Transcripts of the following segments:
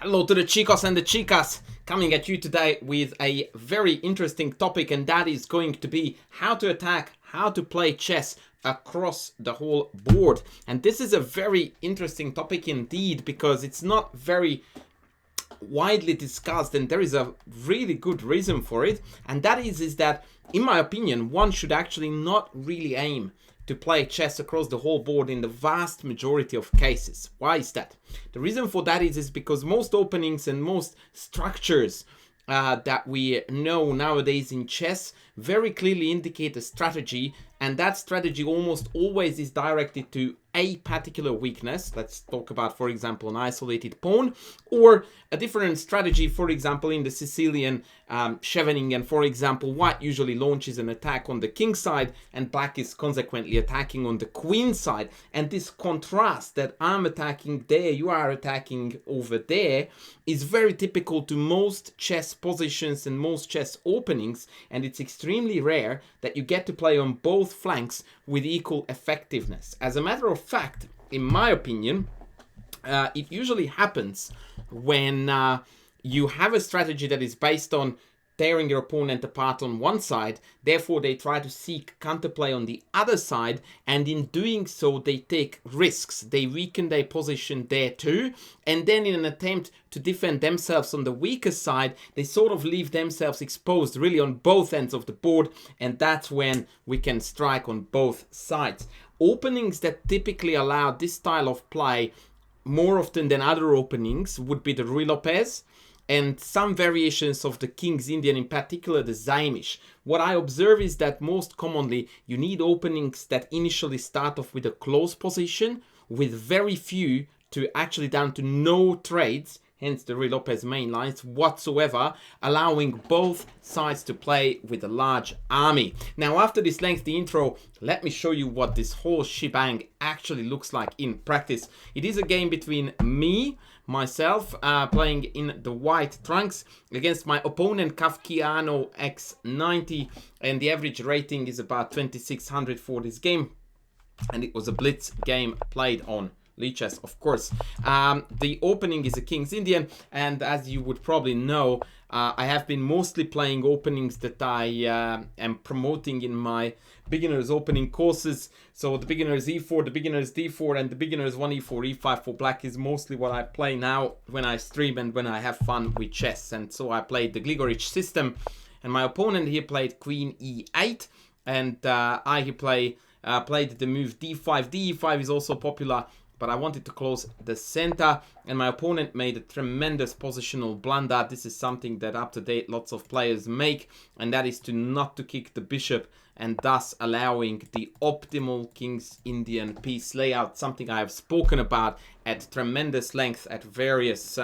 Hello to the chicos and the chicas, coming at you today with a very interesting topic, and that is going to be how to attack, how to play chess across the whole board. And this is a very interesting topic indeed, because it's not very widely discussed, and there is a really good reason for it, and that is that, in my opinion, one should actually not really aim to play chess across the whole board in the vast majority of cases. Why is that? The reason for that is because most openings and most structures that we know nowadays in chess very clearly indicate a strategy, and that strategy almost always is directed to a particular weakness. Let's talk about, for example, an isolated pawn, or a different strategy. For example, in the Sicilian Scheveningen, for example, white usually launches an attack on the king side, and black is consequently attacking on the queen side. And this contrast that I'm attacking there, you are attacking over there, is very typical to most chess positions and most chess openings, and it's extremely rare that you get to play on both flanks with equal effectiveness. As a matter of fact, in my opinion, it usually happens when you have a strategy that is based on tearing your opponent apart on one side, therefore they try to seek counterplay on the other side, and in doing so they take risks. They weaken their position there too, and then in an attempt to defend themselves on the weaker side, they sort of leave themselves exposed really on both ends of the board, and that's when we can strike on both sides. Openings that typically allow this style of play more often than other openings would be the Ruy Lopez, and some variations of the King's Indian, in particular the Zaimish. What I observe is that most commonly you need openings that initially start off with a close position, with very few to actually down to no trades, hence the Ruy Lopez main lines whatsoever, allowing both sides to play with a large army. Now, after this lengthy intro, let me show you what this whole shebang actually looks like in practice. It is a game between myself playing in the white trunks against my opponent Kafkiano X90, and the average rating is about 2600 for this game, and it was a blitz game played on Lichess, of course. The opening is a King's Indian, and as you would probably know, I have been mostly playing openings that I am promoting in my beginners opening courses. So the beginners E4, the beginners D4, and the beginners 1E4, E5 for black is mostly what I play now when I stream and when I have fun with chess. And so I played the Gligorich system, and my opponent here played Queen E8, and I played the move D5. D5 is also popular, but I wanted to close the center, and my opponent made a tremendous positional blunder. This is something that up to date lots of players make, and that is to not to kick the bishop, and thus allowing the optimal King's Indian piece layout, something I have spoken about at tremendous length at various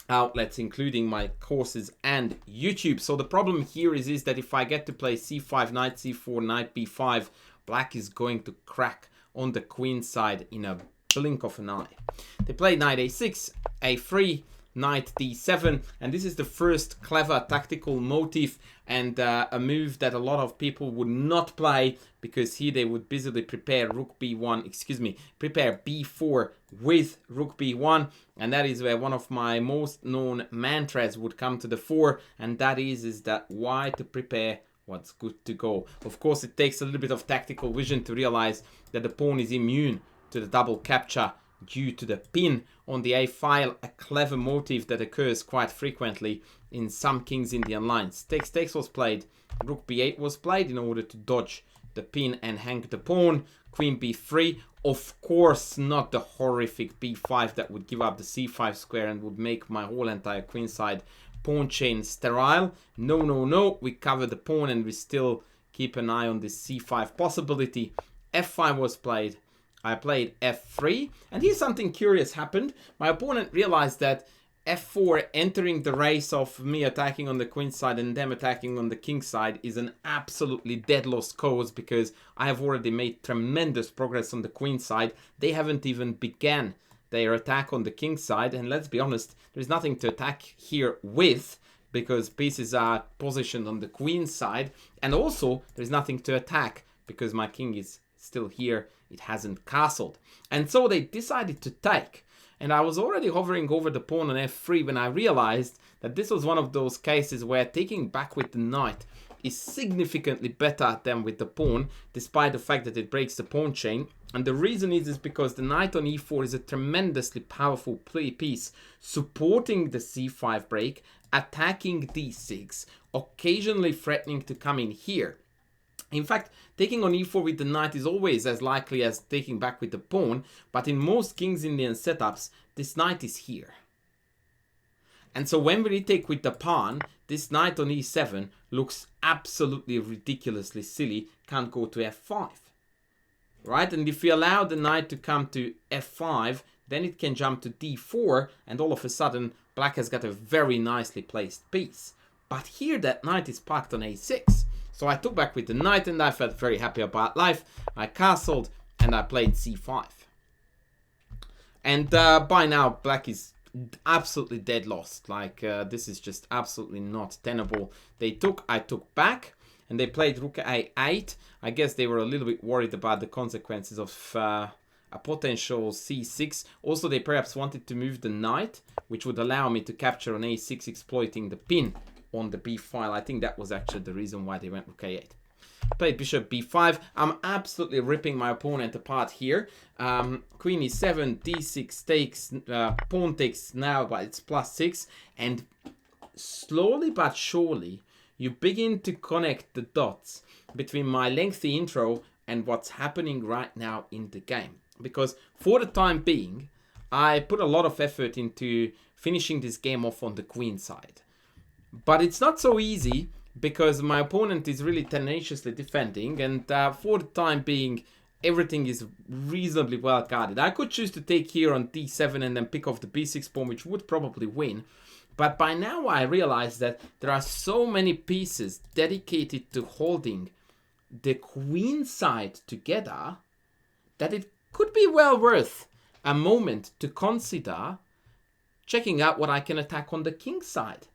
outlets, including my courses and YouTube. So the problem here is that if I get to play C5, Knight C4, Knight B5, black is going to crack on the queen side in a blink of an eye. They played Knight A6, A3, Knight D7, and this is the first clever tactical motif, and a move that a lot of people would not play, because here they would busily prepare Rook B1, prepare B4 with Rook B1, and that is where one of my most known mantras would come to the fore, and that is that why to prepare what's good to go. Of course, it takes a little bit of tactical vision to realize that the pawn is immune to the double capture due to the pin on the A file, a clever motif that occurs quite frequently in some King's Indian lines. Takes was played, Rook B8 was played in order to dodge the pin and hang the pawn, Queen B3, of course not the horrific B5 that would give up the C5 square and would make my whole entire queen side pawn chain sterile. No, we cover the pawn and we still keep an eye on this C5 possibility. F5 was played. I played F3, and here something curious happened. My opponent realized that F4 entering the race of me attacking on the queen side and them attacking on the king side is an absolutely dead lost cause, because I have already made tremendous progress on the queen side. They haven't even began their attack on the king side, and let's be honest, there's nothing to attack here with, because pieces are positioned on the queen side, and also there's nothing to attack because my king is still here, it hasn't castled. And so they decided to take. And I was already hovering over the pawn on f3 when I realized that this was one of those cases where taking back with the knight is significantly better than with the pawn, despite the fact that it breaks the pawn chain. And the reason is because the knight on e4 is a tremendously powerful piece, supporting the c5 break, attacking d6, occasionally threatening to come in here. In fact, taking on e4 with the knight is always as likely as taking back with the pawn, but in most King's Indian setups, this knight is here. And so when we retake with the pawn, this knight on e7 looks absolutely ridiculously silly, can't go to f5. Right? And if we allow the knight to come to f5, then it can jump to d4, and all of a sudden, black has got a very nicely placed piece. But here that knight is parked on a6. So I took back with the knight, and I felt very happy about life. I castled, and I played c5. And by now, black is absolutely dead lost. Like, this is just absolutely not tenable. They took, I took back, and they played rook a8. I guess they were a little bit worried about the consequences of a potential c6. Also, they perhaps wanted to move the knight, which would allow me to capture on a6, exploiting the pin on the b file. I think that was actually the reason why they went rook a8. Played bishop b5. I'm absolutely ripping my opponent apart here. Queen e7, d6 takes, pawn takes now, but it's +6. And slowly but surely, you begin to connect the dots between my lengthy intro and what's happening right now in the game. Because for the time being, I put a lot of effort into finishing this game off on the queen side. But it's not so easy because my opponent is really tenaciously defending, and for the time being, everything is reasonably well guarded. I could choose to take here on d7 and then pick off the b6 pawn, which would probably win. But by now I realize that there are so many pieces dedicated to holding the queen side together that it could be well worth a moment to consider checking out what I can attack on the king side.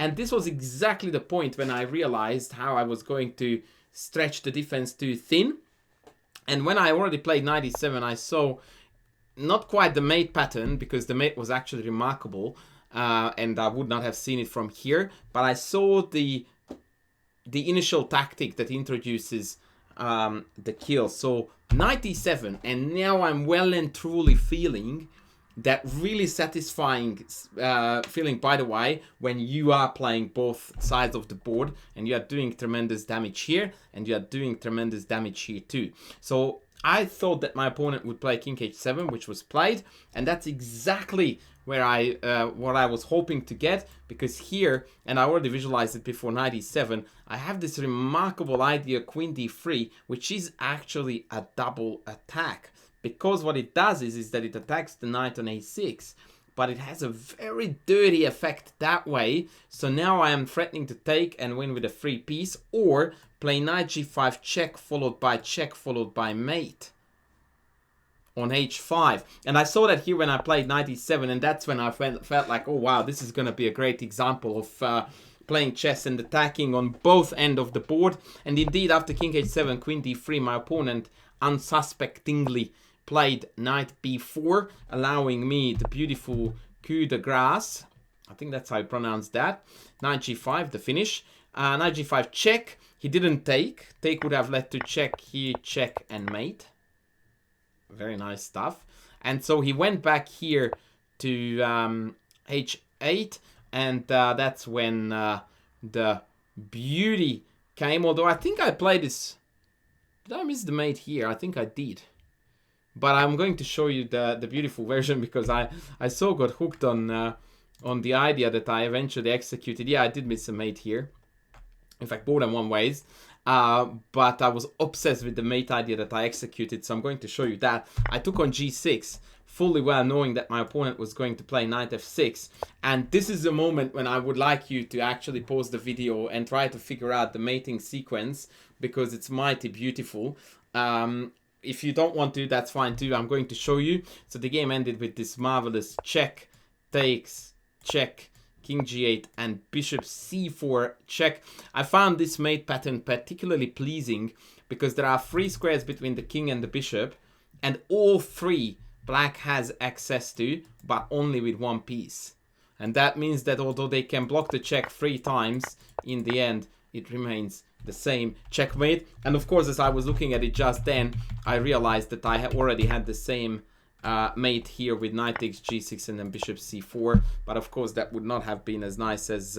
And this was exactly the point when I realized how I was going to stretch the defense too thin. And when I already played knight e7, I saw not quite the mate pattern, because the mate was actually remarkable, and I would not have seen it from here. But I saw the initial tactic that introduces the kill. So knight e7, and now I'm well and truly feeling that really satisfying feeling, by the way, when you are playing both sides of the board and you are doing tremendous damage here and you are doing tremendous damage here too. So I thought that my opponent would play king h7, which was played, and that's exactly where what I was hoping to get, because here, and I already visualized it before knight e7, I have this remarkable idea queen d3, which is actually a double attack. Because what it does is that it attacks the knight on a6, but it has a very dirty effect that way. So now I am threatening to take and win with a free piece, or play knight g5 check followed by mate on h5. And I saw that here when I played knight e7, and that's when I felt like, oh wow, this is going to be a great example of playing chess and attacking on both ends of the board. And indeed, after king h7, queen d3, my opponent unsuspectingly played knight b4, allowing me the beautiful coup de grace. I think that's how I pronounce that. Knight g5, the finish. Knight g5 check. He didn't take. Take would have led to check, here check and mate. Very nice stuff. And so he went back here to h8, and that's when the beauty came. Although I think I played this. Did I miss the mate here? I think I did. But I'm going to show you the beautiful version, because I so got hooked on the idea that I eventually executed. Yeah, I did miss a mate here. In fact, more than one ways. But I was obsessed with the mate idea that I executed, so I'm going to show you that. I took on g6, fully well knowing that my opponent was going to play knight f6. And this is the moment when I would like you to actually pause the video and try to figure out the mating sequence, because it's mighty beautiful. If you don't want to, that's fine too. I'm going to show you. So the game ended with this marvelous check, takes, check, king g8, and bishop c4 check. I found this mate pattern particularly pleasing because there are 3 squares between the king and the bishop, and all 3 black has access to, but only with one piece. And that means that although they can block the check 3 times, in the end, it remains the same checkmate. And of course, as I was looking at it just then, I realized that I already had the same mate here with knight takes g6 and then bishop c4. But of course, that would not have been as nice as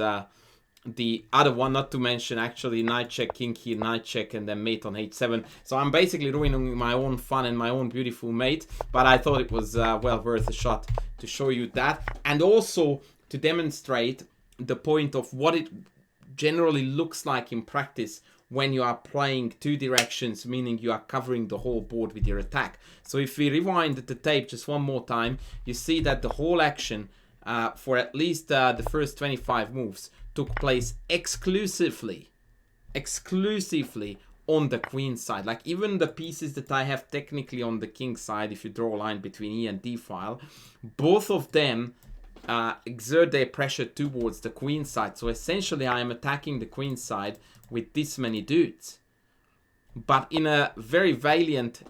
the other one, not to mention actually knight check, king here, knight check, and then mate on h7. So I'm basically ruining my own fun and my own beautiful mate, but I thought it was well worth a shot to show you that, and also to demonstrate the point of what it generally looks like in practice when you are playing 2 directions, meaning you are covering the whole board with your attack. So if we rewind the tape just one more time, you see that the whole action for at least the first 25 moves took place exclusively on the queen side. Like even the pieces that I have technically on the king side, if you draw a line between E and D file, both of them exert their pressure towards the queen side. So essentially I am attacking the queen side with this many dudes. But in a very valiant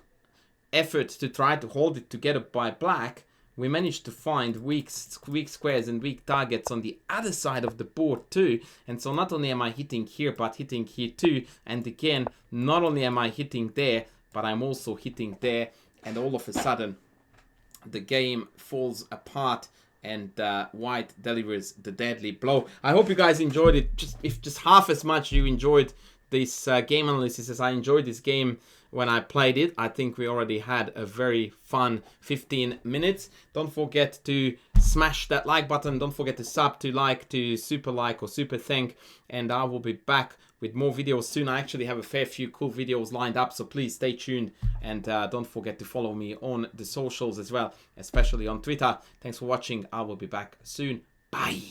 effort to try to hold it together by black, we managed to find weak squares and weak targets on the other side of the board too. And so not only am I hitting here, but hitting here too. And again, not only am I hitting there, but I'm also hitting there. And all of a sudden, the game falls apart and white delivers the deadly blow. I hope you guys enjoyed it. If just half as much you enjoyed this game analysis as I enjoyed this game when I played it. I think we already had a very fun 15 minutes. Don't forget to smash that like button. Don't forget to sub, to like, to super like or super thank. And I will be back with more videos soon. I actually have a fair few cool videos lined up, so please stay tuned. And don't forget to follow me on the socials as well, especially on Twitter. Thanks for watching. I will be back soon. Bye.